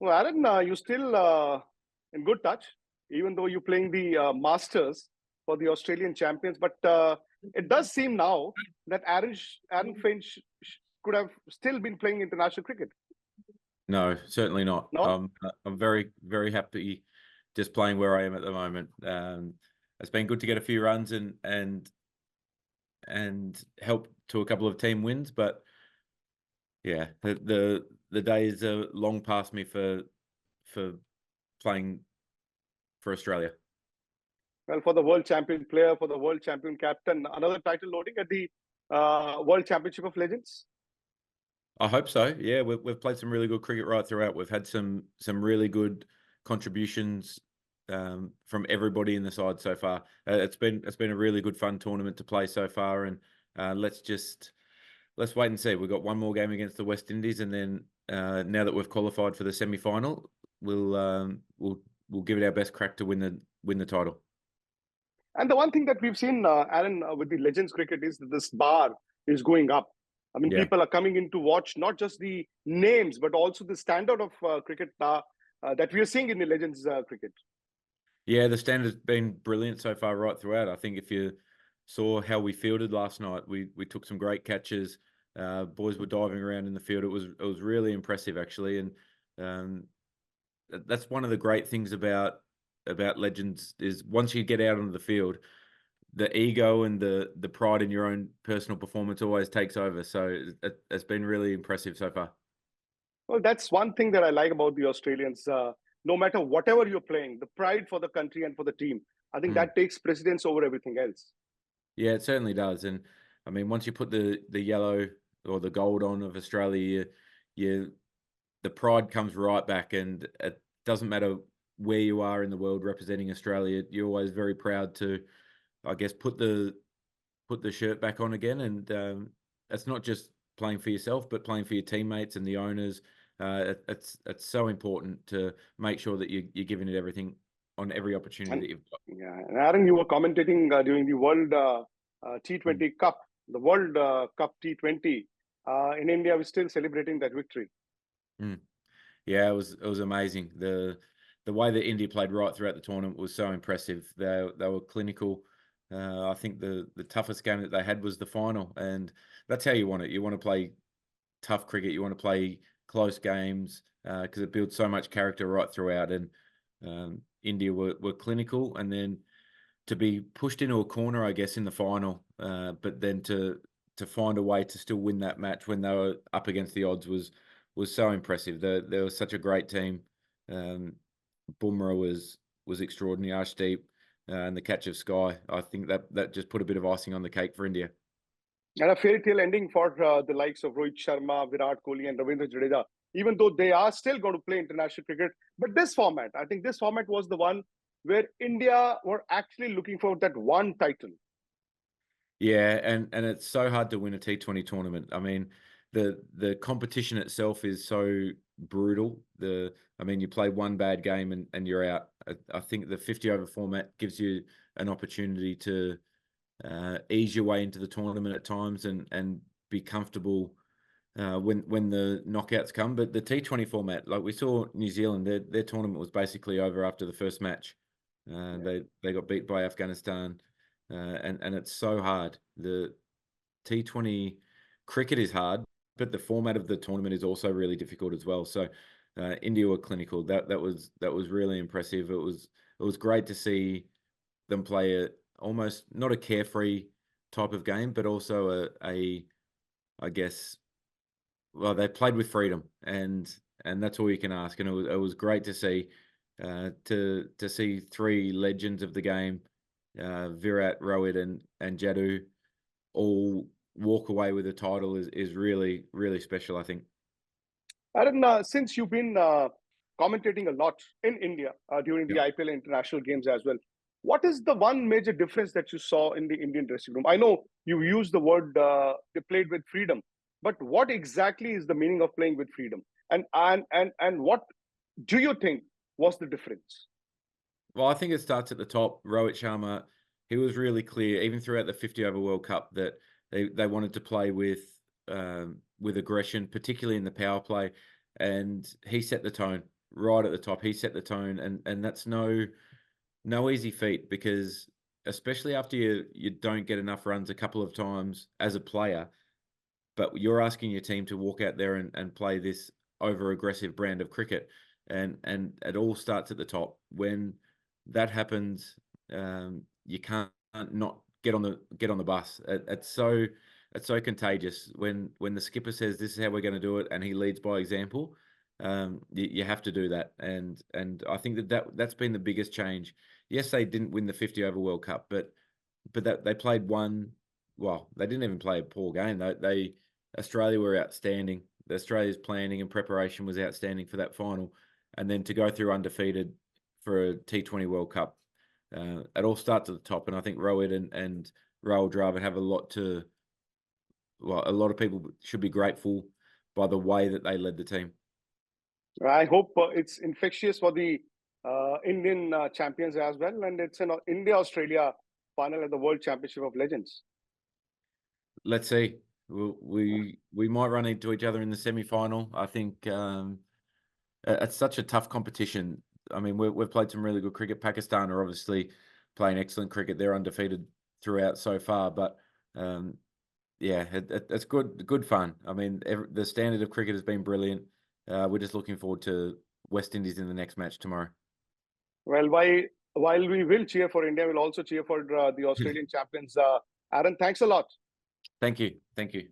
Well, Aaron, you still in good touch, even though you're playing the Masters for the Australian champions. But it does seem now that Aaron Finch could have still been playing international cricket. No, certainly not. No? I'm very, very happy just playing where I am at the moment. It's been good to get a few runs and help to a couple of team wins, but yeah, the days are long past me for playing for Australia. Well, for the world champion player, for the world champion captain, another title loading at the World Championship of Legends. I hope so. Yeah, we've played some really good cricket right throughout. We've had some really good contributions from everybody in the side so far. It's been a really good fun tournament to play so far, and let's wait and see. We've got one more game against the West Indies, and then now that we've qualified for the semi-final, we'll give it our best crack to win the title. And the one thing that we've seen, Aaron, with the Legends cricket is that this bar is going up. I mean, Yeah. people are coming in to watch not just the names, but also the standard of cricket that we are seeing in the Legends cricket. Yeah, the standard's been brilliant so far right throughout. I think if you saw how we fielded last night, we took some great catches. Boys were diving around in the field. It was really impressive actually, and that's one of the great things about Legends is once you get out onto the field, the ego and the pride in your own personal performance always takes over. So it's been really impressive so far. Well, that's one thing that I like about the Australians. No matter whatever you're playing, the pride for the country and for the team, I think that takes precedence over everything else. Yeah, it certainly does. And I mean, once you put the yellow or the gold on of Australia, the pride comes right back, and it doesn't matter where you are in the world representing Australia. You're always very proud to, I guess, put the shirt back on again. And it's not just playing for yourself, but playing for your teammates and the owners. It's so important to make sure that you're giving it everything on every opportunity that you've got. Yeah, and Aaron, you were commentating during the World T20 Cup, the World Cup T20 in India. We're still celebrating that victory. Yeah, it was amazing. The way that India played right throughout the tournament was so impressive. They were clinical. I think the toughest game that they had was the final, and that's how you want it. You want to play tough cricket. You want to play close games because it builds so much character right throughout. And India were clinical, and then to be pushed into a corner, I guess, in the final, but then to find a way to still win that match when they were up against the odds was so impressive. There was such a great team. Bumrah was extraordinary. AajTak and the catch of Sky. I think that just put a bit of icing on the cake for India. And a fairy tale ending for the likes of Rohit Sharma, Virat Kohli, and Ravindra Jadeja, even though they are still going to play international cricket. But this format, I think this format was the one where India were actually looking for that one title. Yeah, and it's so hard to win a T20 tournament. I mean, the competition itself is so brutal. I mean, you play one bad game and you're out. I think the 50-over format gives you an opportunity to ease your way into the tournament at times and be comfortable when the knockouts come. But the T20 format, like we saw New Zealand, their tournament was basically over after the first match. They got beat by Afghanistan. And it's so hard. The T20 cricket is hard, but the format of the tournament is also really difficult as well. So India were clinical. That was really impressive. It was great to see them play almost not a carefree type of game, but also I guess, well, they played with freedom, and that's all you can ask. And it was great to see to see three legends of the game. Virat, Rohit, and Jadu all walk away with a title is really, really special, I think. Aaron, since you've been commentating a lot in India during the IPL international games as well, what is the one major difference that you saw in the Indian dressing room? I know you used the word they played with freedom, but what exactly is the meaning of playing with freedom? And what do you think was the difference? Well, I think it starts at the top. Rohit Sharma, he was really clear, even throughout the 50-over World Cup, that they wanted to play with aggression, particularly in the power play, and he set the tone right at the top. He set the tone, and that's no easy feat, because especially after you don't get enough runs a couple of times as a player, but you're asking your team to walk out there and play this over aggressive brand of cricket, and it all starts at the top. When that happens, you can't not get on the bus. It's so contagious when the skipper says this is how we're going to do it, and he leads by example. You have to do that, and I think that's been the biggest change. Yes, they didn't win the 50 over World Cup, but that they played one. Well, they didn't even play a poor game. They Australia were outstanding. Australia's planning and preparation was outstanding for that final, and then to go through undefeated for a T20 World Cup, it all starts at the top. And I think Rohit and Rahul Dravid have a lot to. Well, a lot of people should be grateful by the way that they led the team. I hope it's infectious for the Indian champions as well, and it's an India-Australia final at the World Championship of Legends. Let's see. We might run into each other in the semi-final. I think it's such a tough competition. I mean, we've played some really good cricket. Pakistan are obviously playing excellent cricket. They're undefeated throughout so far, but yeah, it's good fun. I mean, the standard of cricket has been brilliant. We're just looking forward to West Indies in the next match tomorrow. Well, while we will cheer for India, we'll also cheer for the Australian champions. Aaron, thanks a lot. Thank you. Thank you.